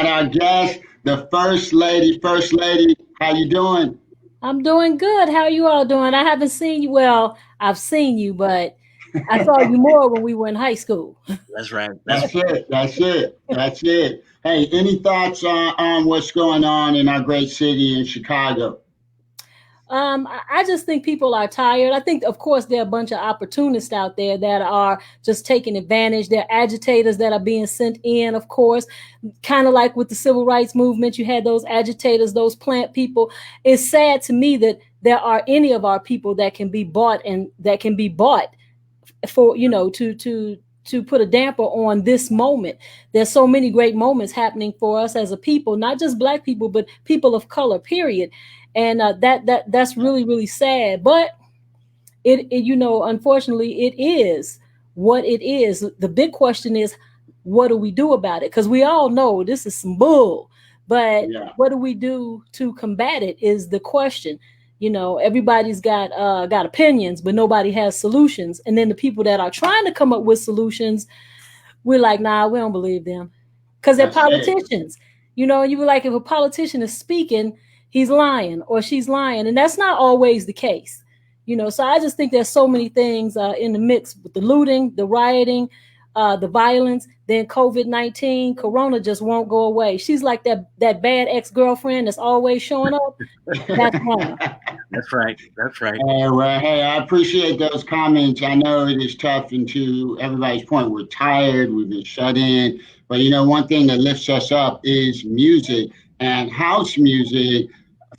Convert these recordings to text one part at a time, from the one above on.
got our guest, the First Lady. First Lady, how you doing? I'm doing good. How you all doing? I haven't seen you. Well, I've seen you, but I saw you more when we were in high school. That's right. That's That's it. That's it. That's it. Hey, any thoughts on what's going on in our great city in Chicago? I just think people are tired. I think, of course, there are a bunch of opportunists out there that are just taking advantage. There are agitators that are being sent in, of course, kind of like with the civil rights movement. You had those agitators, those plant people. It's sad to me that there are any of our people that can be bought and that can be bought for to put a damper on this moment. There's so many great moments happening for us as a people, not just black people, but people of color, period. And that's really sad. But unfortunately, it is what it is. The big question is, what do we do about it? Because we all know this is some bull. But Yeah. what do we do to combat it is the question. Everybody's got opinions, but nobody has solutions. And then the people that are trying to come up with solutions, we're like, nah, we don't believe them, because they're That's it. politicians. And you were like, if a politician is speaking, he's lying or she's lying, and that's not always the case. So I just think there's so many things in the mix with the looting, the rioting, the violence, then COVID-19. Corona just won't go away. She's like that bad ex-girlfriend that's always showing up. That's wrong. that's right. That's right. Well, hey, I appreciate those comments. I know it is tough, and to everybody's point, we're tired, we've been shut in. But one thing that lifts us up is music and house music.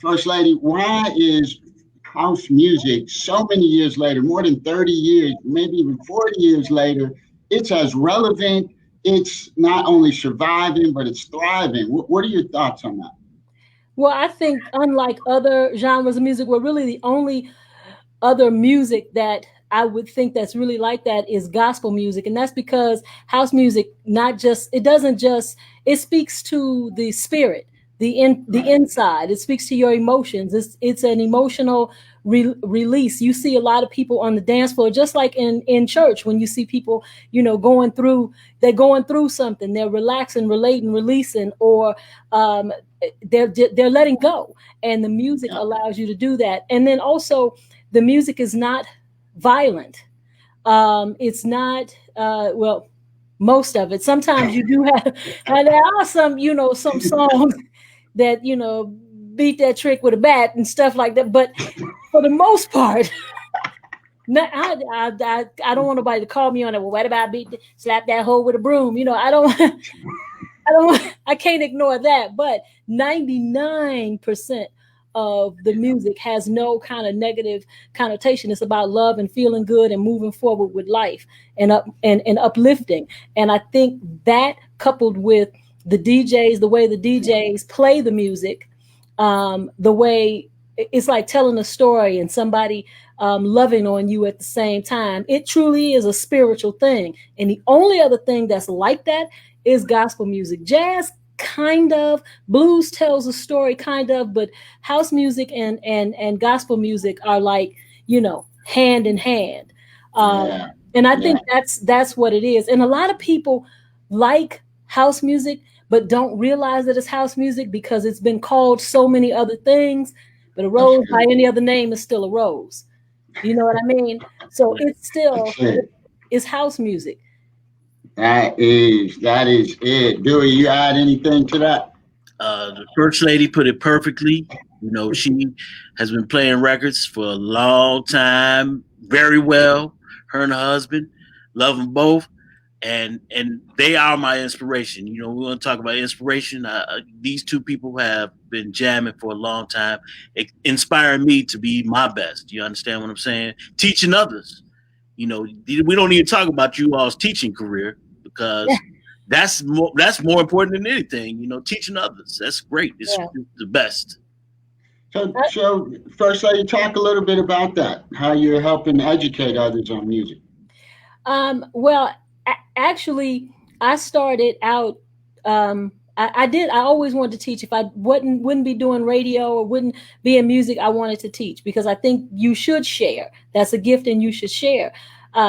First Lady, why is house music so many years later, more than 30 years, maybe even 40 years later, it's as relevant? It's not only surviving, but it's thriving. What are your thoughts on that? Well, I think unlike other genres of music, we're really the only other music that I would think that's really like that is gospel music. And that's because house music, not just, it doesn't just, it speaks to the spirit, the inside. It speaks to your emotions. It's an emotional release. You see a lot of people on the dance floor, just like in church, when you see people, they're going through something, they're relaxing, relating, releasing, or they're letting go. And the music allows you to do that. And then also, the music is not violent. It's not most of it. Sometimes you do have, and there are some songs that beat that trick with a bat and stuff like that. But for the most part, I don't want nobody to call me on it. Well, what about slap that hoe with a broom? I don't. I can't ignore that. But 99% of the music has no kind of negative connotation. It's about love and feeling good and moving forward with life and uplifting. And I think that, coupled with the DJs, the way the DJs play the music, the way it's like telling a story and somebody loving on you at the same time. It truly is a spiritual thing. And the only other thing that's like that is gospel music. Jazz, kind of. Blues tells a story, kind of. But house music and gospel music are like, hand in hand. And I think that's what it is. And a lot of people like house music, but don't realize that it's house music because it's been called so many other things. But a rose by any other name is still a rose. You know what I mean? So it's still, it's house music. That is it. Dewey, you add anything to that? The First Lady put it perfectly. She has been playing records for a long time, very well. Her and her husband, love them both, and they are my inspiration. We want to talk about inspiration. These two people have been jamming for a long time, inspiring me to be my best. You understand what I'm saying? Teaching others. We don't need to talk about you all's teaching career, because that's more important than anything. Teaching others, that's great. It's the best. So First Lady, talk a little bit about that. How you're helping educate others on music. Well, actually, I started out. I did. I always wanted to teach. If I wouldn't be doing radio or wouldn't be in music, I wanted to teach, because I think you should share. That's a gift, and you should share.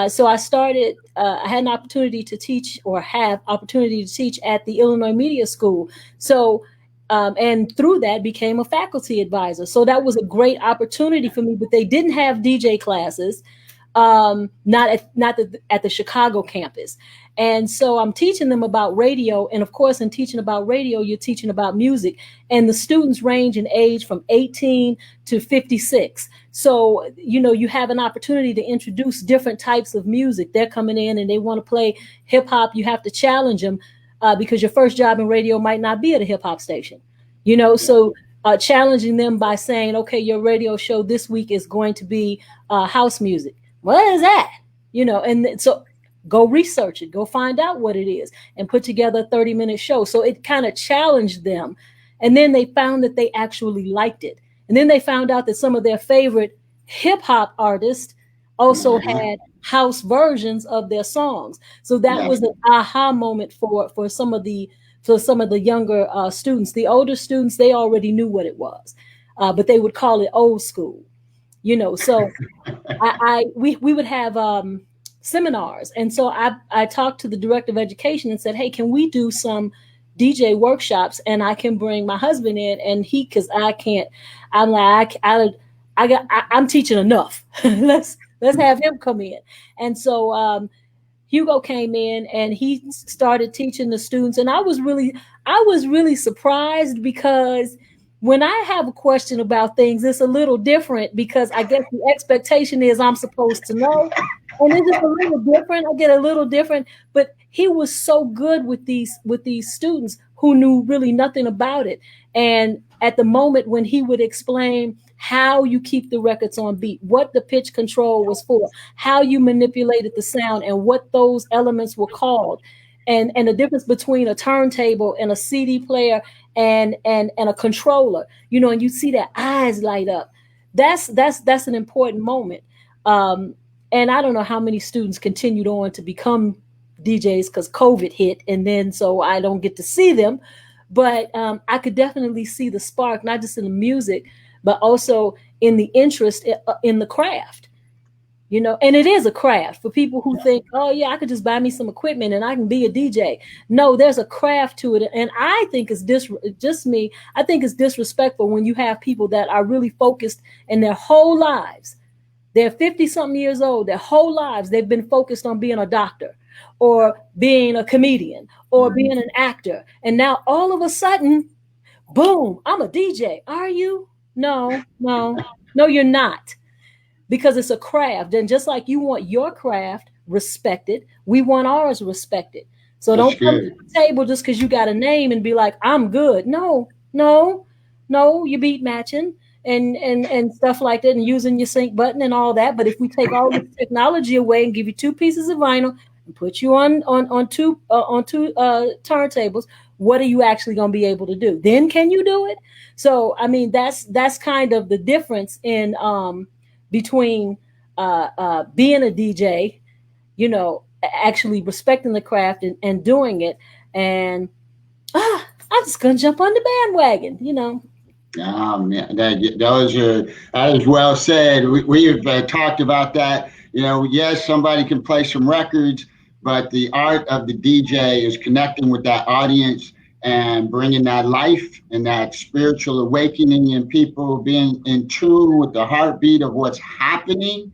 So I started, I had an opportunity to teach, or have opportunity to teach at the Illinois Media School. So, and through that became a faculty advisor. So that was a great opportunity for me, but they didn't have DJ classes, not at the Chicago campus. And so I'm teaching them about radio. And of course, in teaching about radio, you're teaching about music. And the students range in age from 18 to 56. So, you have an opportunity to introduce different types of music. They're coming in and they want to play hip hop. You have to challenge them because your first job in radio might not be at a hip hop station, so challenging them by saying, okay, your radio show this week is going to be house music. What is that? And so go research it, go find out what it is, and put together a 30-minute show. So it kind of challenged them. And then they found that they actually liked it. And then they found out that some of their favorite hip hop artists also had house versions of their songs. So that was an aha moment for some of the younger students. The older students, they already knew what it was, but they would call it old school. So we would have seminars. And so I talked to the director of education and said, hey, can we do some DJ workshops? And I can bring my husband in, and because I can't, I'm like, I'm teaching enough. let's have him come in. And so Hugo came in and he started teaching the students. And I was really surprised, because when I have a question about things, it's a little different, because I guess the expectation is I'm supposed to know. And it's just a little different. I get a little different. But he was so good with these students who knew really nothing about it. And at the moment when he would explain how you keep the records on beat, what the pitch control was for, how you manipulated the sound, and what those elements were called, and the difference between a turntable and a CD player and a controller, and you see their eyes light up. That's an important moment. And I don't know how many students continued on to become DJs because COVID hit, and then so I don't get to see them. But I could definitely see the spark, not just in the music, but also in the interest in the craft. And it is a craft for people who think, oh yeah, I could just buy me some equipment and I can be a DJ. No, there's a craft to it. And I think it's I think it's disrespectful when you have people that are really focused in their whole lives. They're 50-something years old. Their whole lives, they've been focused on being a doctor or being a comedian or being an actor. And now all of a sudden, boom, I'm a DJ. Are you? No, you're not. Because it's a craft. And just like you want your craft respected, we want ours respected. So don't come to the table just because you got a name and be like, I'm good. No, you beat matching and stuff like that, and using your sync button and all that. But if we take all the technology away and give you 2 pieces of vinyl and put you on two turntables, what are you actually going to be able to do? Then can you do it? So I mean, that's kind of the difference in between being a DJ, actually respecting the craft and doing it. And I'm just gonna jump on the bandwagon, Man, that is well said. We've talked about that. Yes, somebody can play some records, but the art of the DJ is connecting with that audience and bringing that life and that spiritual awakening in people, being in tune with the heartbeat of what's happening,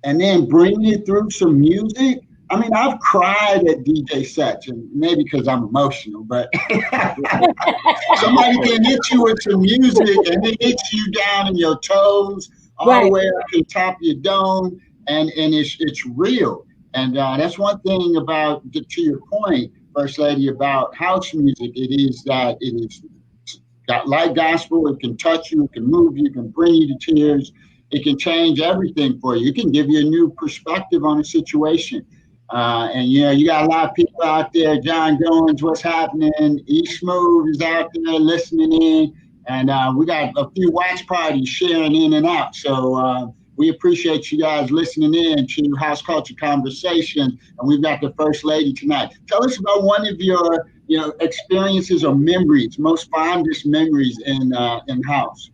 and then bringing it through some music. I mean, I've cried at DJ sets, and maybe because I'm emotional, but somebody can hit you with some music and it hits you down in your toes, all the way up to the top of your dome, and it's real. And that's one thing about, to your point, First Lady, about house music. It is got light gospel. It can touch you, it can move you, it can bring you to tears. It can change everything for you. It can give you a new perspective on a situation. And you got a lot of people out there. John Goins, what's happening? E Smooth is out there listening in, and we got a few watch parties sharing in and out. So we appreciate you guys listening in to House Culture Conversations, and we've got the First Lady tonight. Tell us about one of your experiences or memories, most fondest memories in house.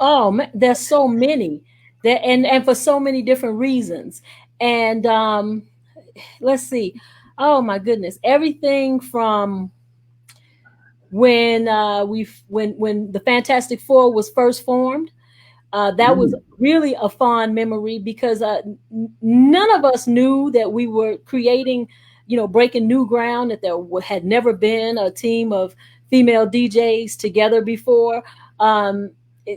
Oh, there's so many, and for so many different reasons. And let's see. Oh my goodness. Everything from when when the Fantastic Four was first formed. That was really a fond memory because none of us knew that we were creating, breaking new ground, that there had never been a team of female DJs together before.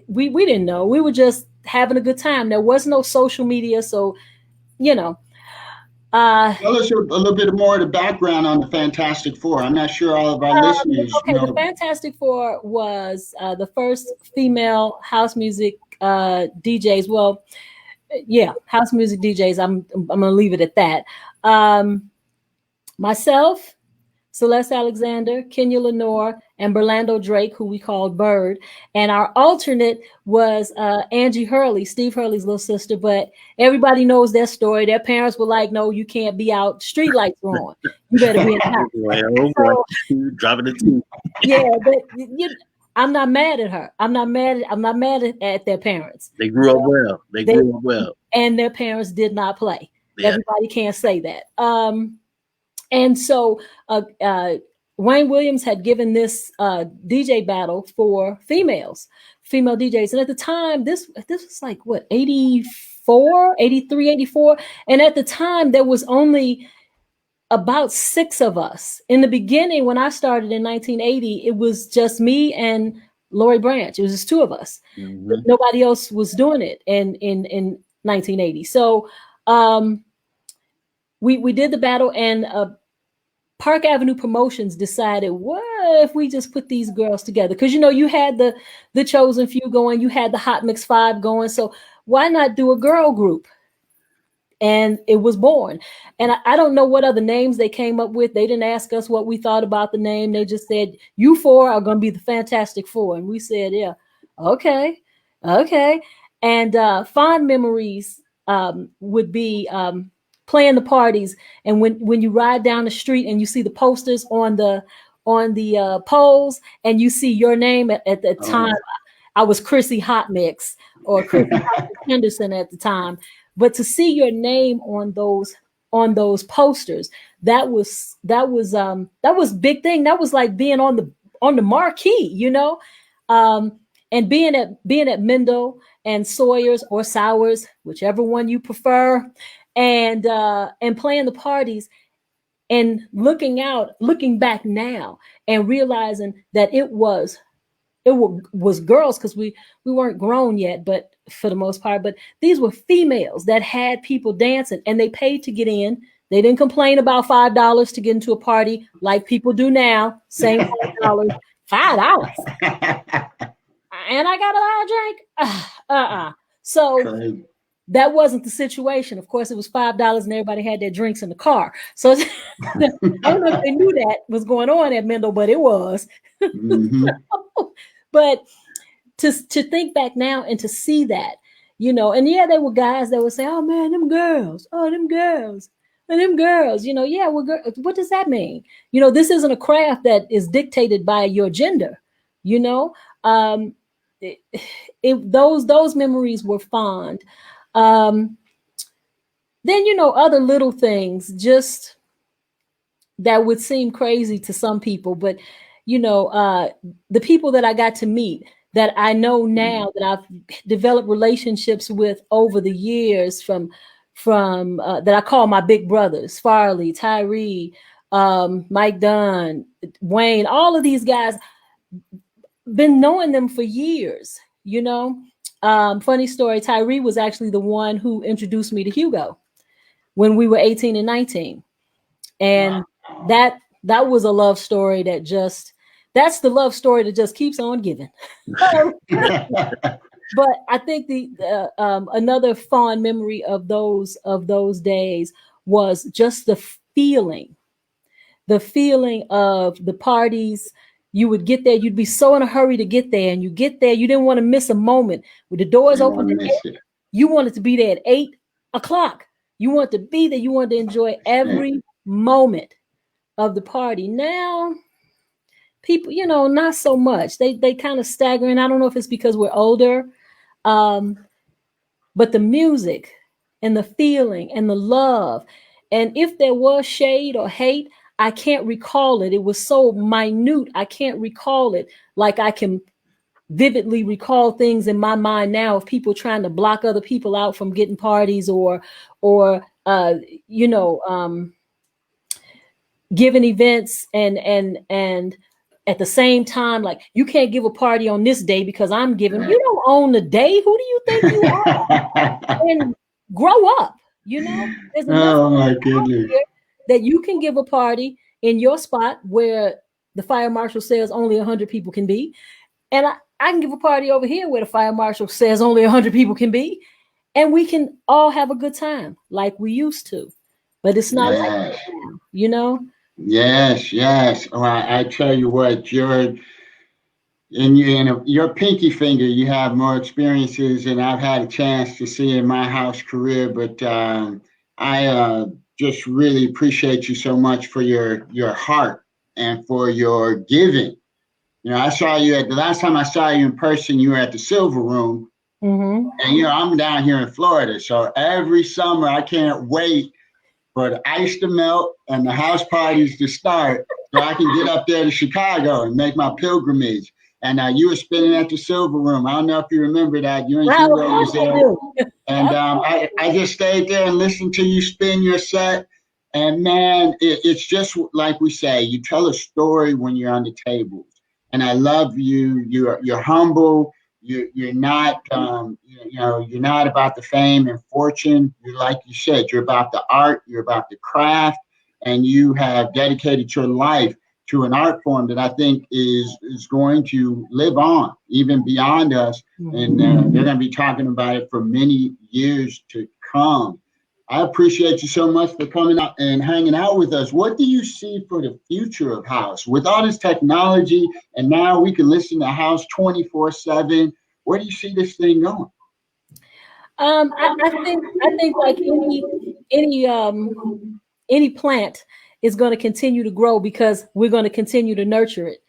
We didn't know. We were just having a good time. There was no social media. So, you know. Tell us a little bit more of the background on the Fantastic Four. I'm not sure all of our listeners okay, know. The Fantastic Four was the first female house music DJs. Well, yeah, house music DJs. I'm gonna leave it at that. Myself, Celeste Alexander, Kenya Lenore, and Berlando Drake, who we called Bird. And our alternate was Angie Hurley, Steve Hurley's little sister. But everybody knows their story. Their parents were like, no, you can't be out. Street lights are on. You better be in the house. So, dropping the two. Yeah, but I'm not mad at her. I'm not mad at their parents. They grew up well. They grew up well. And their parents did not play. Yeah. Everybody can't say that. And so Wayne Williams had given this DJ battle for female DJs. And at the time, this was like, what, 84, 83, 84? And at the time, there was only about 6 of us. In the beginning, when I started in 1980, it was just me and Lori Branch. It was just 2 of us. Mm-hmm. Nobody else was doing it in 1980. So we did the battle, and Park Avenue Promotions decided, what if we just put these girls together? Because, you had the Chosen Few going, you had the Hot Mix 5 going. So why not do a girl group? And it was born. And I don't know what other names they came up with. They didn't ask us what we thought about the name. They just said, you 4 are going to be the Fantastic Four. And we said, yeah, okay. And fond memories would be playing the parties, and when you ride down the street and you see the posters on the poles, and you see your name at the time. I was Chrissy Hot Mix or Chrissy Henderson at the time, but to see your name on those posters, that was big thing. That was like being on the marquee, and being at Mendel and Sawyer's or Sowers, whichever one you prefer. And playing the parties, and looking back now and realizing that it was girls, because we weren't grown yet, but for the most part, but these were females that had people dancing, and they paid to get in. They didn't complain about $5 to get into a party like people do now. Same $5, $5, and I got a lot of drink. So. That wasn't the situation. Of course, it was $5 and everybody had their drinks in the car. So I don't know if they knew that was going on at Mendel, but it was. Mm-hmm. But to think back now and to see that, and yeah, there were guys that would say, oh man, them girls. Yeah, what does that mean? This isn't a craft that is dictated by your gender, those memories were fond. Then, other little things just that would seem crazy to some people, but, the people that I got to meet that I know now that I've developed relationships with over the years from that I call my big brothers, Farley, Tyree, Mike Dunn, Wayne, all of these guys, been knowing them for years, Funny story, Tyree was actually the one who introduced me to Hugo when we were 18 and 19. And wow. that was a love story that's the love story that just keeps on giving. But I think another fond memory of those days was just the feeling of the parties. You would get there, you'd be so in a hurry to get there, and you get there, you didn't want to miss a moment. With the doors open, you wanted to be there at 8 o'clock. You want to be there, you want to enjoy every moment of the party. Now, people, not so much. They kind of staggering. I don't know if it's because we're older, but the music and the feeling and the love. And if there was shade or hate, I can't recall it. It was so minute. I can't recall it like I can vividly recall things in my mind now of people trying to block other people out from getting parties or giving events and at the same time, like, you can't give a party on this day because I'm giving. You don't own the day. Who do you think you are? And grow up. There's oh my goodness, that you can give a party in your spot where the fire marshal says only 100 people can be, and I can give a party over here where the fire marshal says only 100 people can be, and we can all have a good time like we used to. But it's not like that now, Yes. Well, I tell you what, in your pinky finger, you have more experiences than I've had a chance to see in my house career. But I just really appreciate you so much for your heart and for your giving. I saw you the last time I saw you in person, you were at the Silver Room. Mm-hmm. And I'm down here in Florida, so every summer I can't wait for the ice to melt and the house parties to start, so I can get up there to Chicago and make my pilgrimage. And you were spinning at the Silver Room. I don't know if you remember that. You and Hugo was there. And I just stayed there and listened to you spin your set. And man, it's just like we say, you tell a story when you're on the tables. And I love you. You're humble. You're not, you're not about the fame and fortune. You're, like you said, you're about the art, you're about the craft, and you have dedicated your life to an art form that I think is going to live on even beyond us. And they're going to be talking about it for many years to come. I appreciate you so much for coming out and hanging out with us. What do you see for the future of house? With all this technology, and now we can listen to house 24/7. Where do you see this thing going? I think like any plant is going to continue to grow because we're going to continue to nurture it.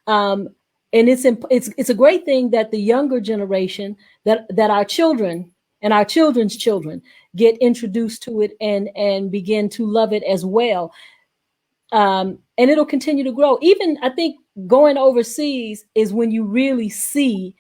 And it's a great thing that the younger generation, that our children and our children's children get introduced to it and begin to love it as well. And it'll continue to grow. Even I think going overseas is when you really see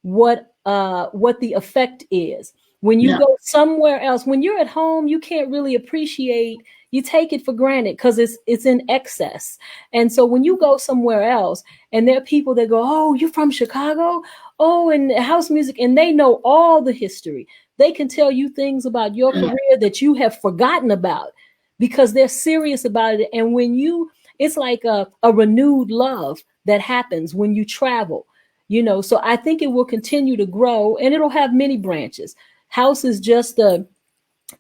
what the effect is. When you go somewhere else, when you're at home, you can't really appreciate, you take it for granted because it's in excess. And so when you go somewhere else and there are people that go, oh, you're from Chicago? Oh, and house music, and they know all the history. They can tell you things about your career that you have forgotten about because they're serious about it. And it's like a renewed love that happens when you travel, so I think it will continue to grow and it'll have many branches. House is just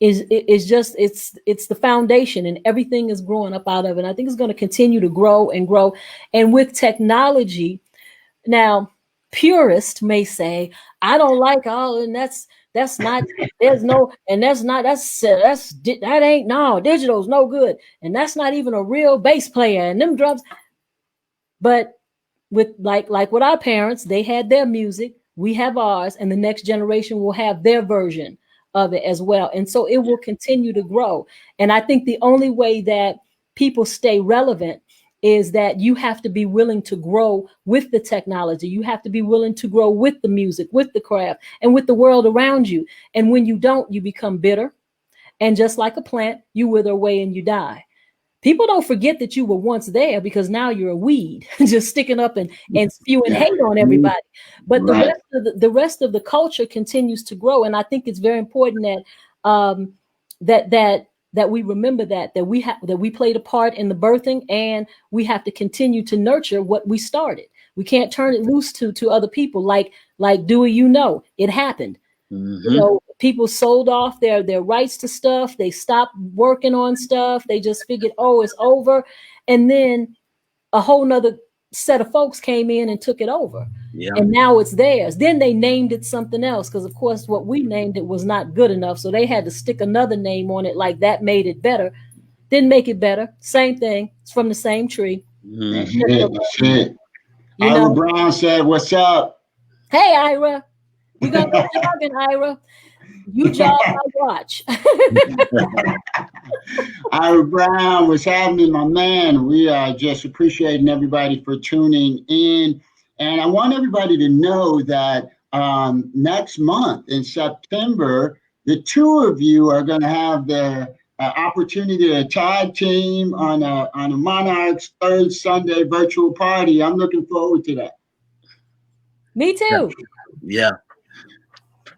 it's the foundation and everything is growing up out of it. And I think it's going to continue to grow and grow. And with technology, now purists may say, I don't like all, and that's not, there's no, and that ain't, no, digital's no good. And that's not even a real bass player and them drums. But with like with our parents, they had their music, we have ours, and the next generation will have their version of it as well. And so it will continue to grow. And I think the only way that people stay relevant is that you have to be willing to grow with the technology. You have to be willing to grow with the music, with the craft, and with the world around you. And when you don't, you become bitter. And just like a plant, you wither away and you die. People don't forget that you were once there because now you're a weed, just sticking up and spewing hate on everybody. But the rest of the culture continues to grow. And I think it's very important that we remember that we played a part in the birthing, and we have to continue to nurture what we started. We can't turn it loose to other people like Dewey, it happened. Mm-hmm. People sold off their rights to stuff. They stopped working on stuff. They just figured, oh, it's over. And then a whole nother set of folks came in and took it over. Yeah. And now it's theirs. Then they named it something else because, of course, what we named it was not good enough. So they had to stick another name on it, like that made it better. Didn't make it better. Same thing. It's from the same tree. That's it. Ira Brown said, what's up? Hey, Ira. We're going to go jogging, Ira. You jog, I watch. Ira Brown, what's happening, my man? We are just appreciating everybody for tuning in. And I want everybody to know that next month in September, the two of you are going to have the opportunity to tag team on a Monarchs third Sunday virtual party. I'm looking forward to that. Me too. Yeah.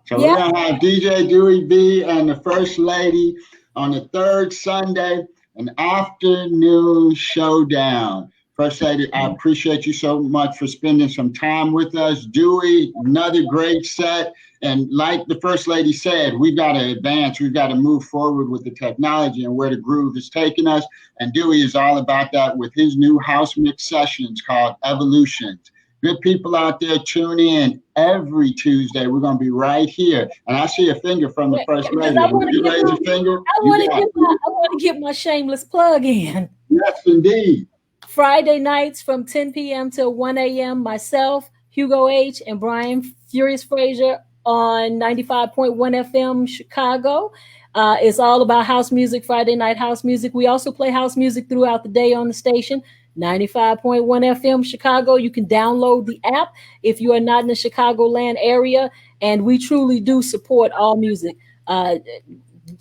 So we're going to have DJ Dewey B and the First Lady on the third Sunday, an afternoon showdown. First Lady, I appreciate you so much for spending some time with us. Dewey, another great set. And like the First Lady said, we've got to advance. We've got to move forward with the technology and where the groove is taking us. And Dewey is all about that with his new house mix sessions called Evolutions. Good people out there, tune in every Tuesday. We're going to be right here. And I see a finger from the First Lady. You raise a finger? I want to get my shameless plug in. Yes, indeed. Friday nights from 10 p.m. till 1 a.m. Myself, Hugo H., and Brian Furious Frazier on 95.1 FM Chicago. It's all about house music, Friday night house music. We also play house music throughout the day on the station. 95.1 FM Chicago. You can download the app if you are not in the Chicagoland area, and we truly do support all music.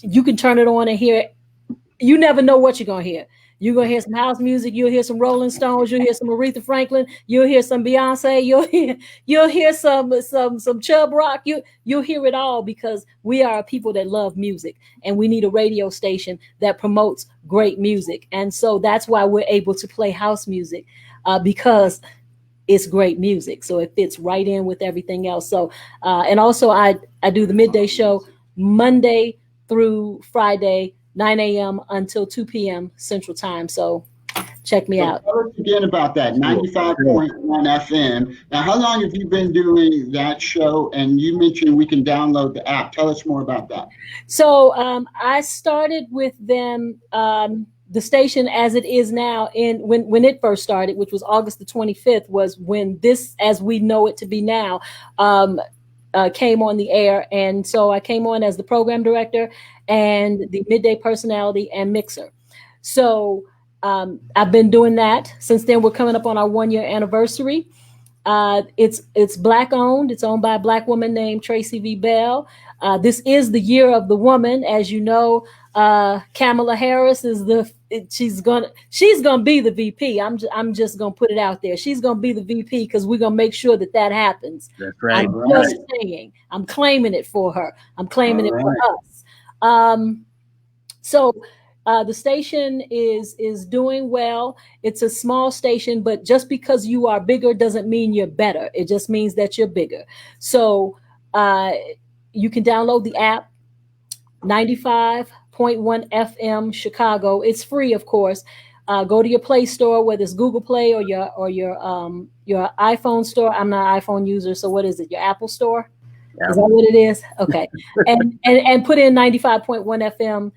You can turn it on and hear it. You never know what you're going to hear. You're going to hear some house music. You'll hear some Rolling Stones. You'll hear some Aretha Franklin. You'll hear some Beyonce. You'll hear some Chubb Rock. You'll hear it all, because we are people that love music, and we need a radio station that promotes great music. And so that's why we're able to play house music, because it's great music. So it fits right in with everything else. So, and also I do the midday show Monday through Friday, 9 a.m. until 2 p.m. Central Time. So check me out. Tell us again about that, 95.1 FM. Now, how long have you been doing that show? And you mentioned we can download the app. Tell us more about that. So I started with them, the station as it is now, when it first started, which was August the 25th, was when this, as we know it to be now, came on the air. And so I came on as the program director and the midday personality and mixer. So I've been doing that since then. We're coming up on our 1-year anniversary. It's Black owned. It's owned by a Black woman named Tracy V. Bell. This is the year of the woman. As you know, Kamala Harris is she's gonna be the VP. I'm just gonna put it out there. She's gonna be the VP, because we're gonna make sure that happens. That's right. I'm just saying. I'm claiming it for her. I'm claiming it for us. So the station is doing well. It's a small station, but just because you are bigger doesn't mean you're better. It just means that you're bigger. So you can download the app, 95.1 FM Chicago. It's free, of course. Go to your Play Store, whether it's Google Play or your iPhone store. I'm not an iPhone user, so what is it? Your Apple Store? Yeah. Is that what it is? Okay. and put in 95.1 FM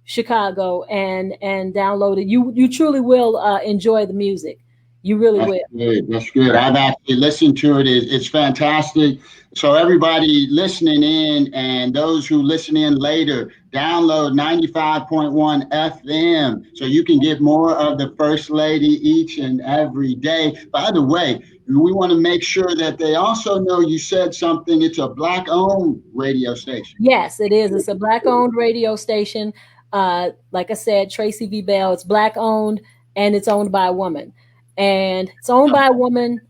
Chicago and download it. You truly will enjoy the music. You really will. Good. That's good. I've actually listened to it. It's fantastic. So everybody listening in and those who listen in later, download 95.1 FM so you can get more of the First Lady each and every day. By the way, we want to make sure that they also know you said something. It's a Black-owned radio station. Yes, it is. It's a Black-owned radio station. Like I said, Tracy V. Bell. It's Black-owned, and it's owned by a woman. And it's owned by a woman,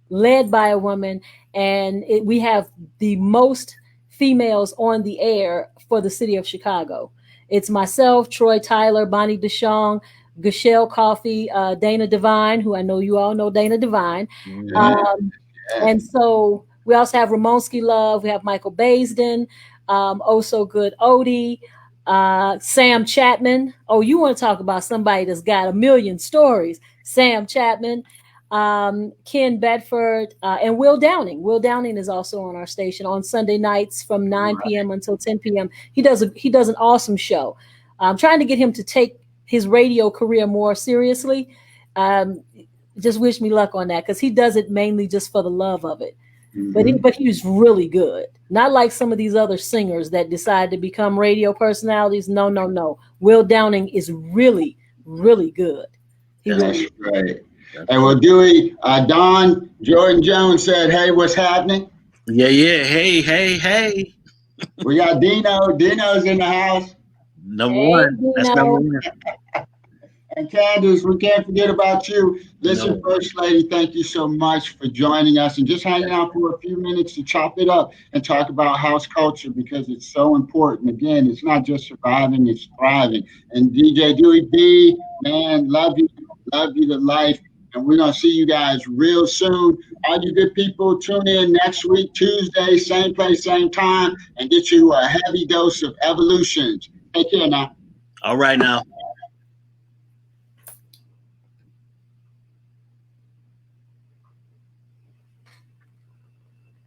led by a woman, and we have the most females on the air for the city of Chicago. It's myself, Troy Tyler, Bonnie DeShong, Gashelle Coffey, Dana Devine, who I know you all know Dana Devine. And so we also have Ramonski Love. We have Michael Baisden, Oh So Good Odie, Sam Chapman. Oh, you want to talk about somebody that's got a million stories. Sam Chapman, Ken Bedford, and Will Downing. Will Downing is also on our station on Sunday nights from 9 p.m. until 10 p.m. He does an awesome show. I'm trying to get him to take his radio career more seriously. Just wish me luck on that, because he does it mainly just for the love of it. but he was really good. Not like some of these other singers that decide to become radio personalities. No. Will Downing is really, really good. That's right. And well, Dewey, Don Jordan Jones said, "Hey, what's happening?" Yeah. Hey. We got Dino. Dino's in the house. Number one. That's number one. And Candace, we can't forget about you. Listen, First Lady, thank you so much for joining us and just hanging out for a few minutes to chop it up and talk about house culture because it's so important. Again, it's not just surviving, it's thriving. And DJ Dewey B, man, love you to life. And we're going to see you guys real soon. All you good people, tune in next week, Tuesday, same place, same time, and get you a heavy dose of evolutions. Take care now. All right now.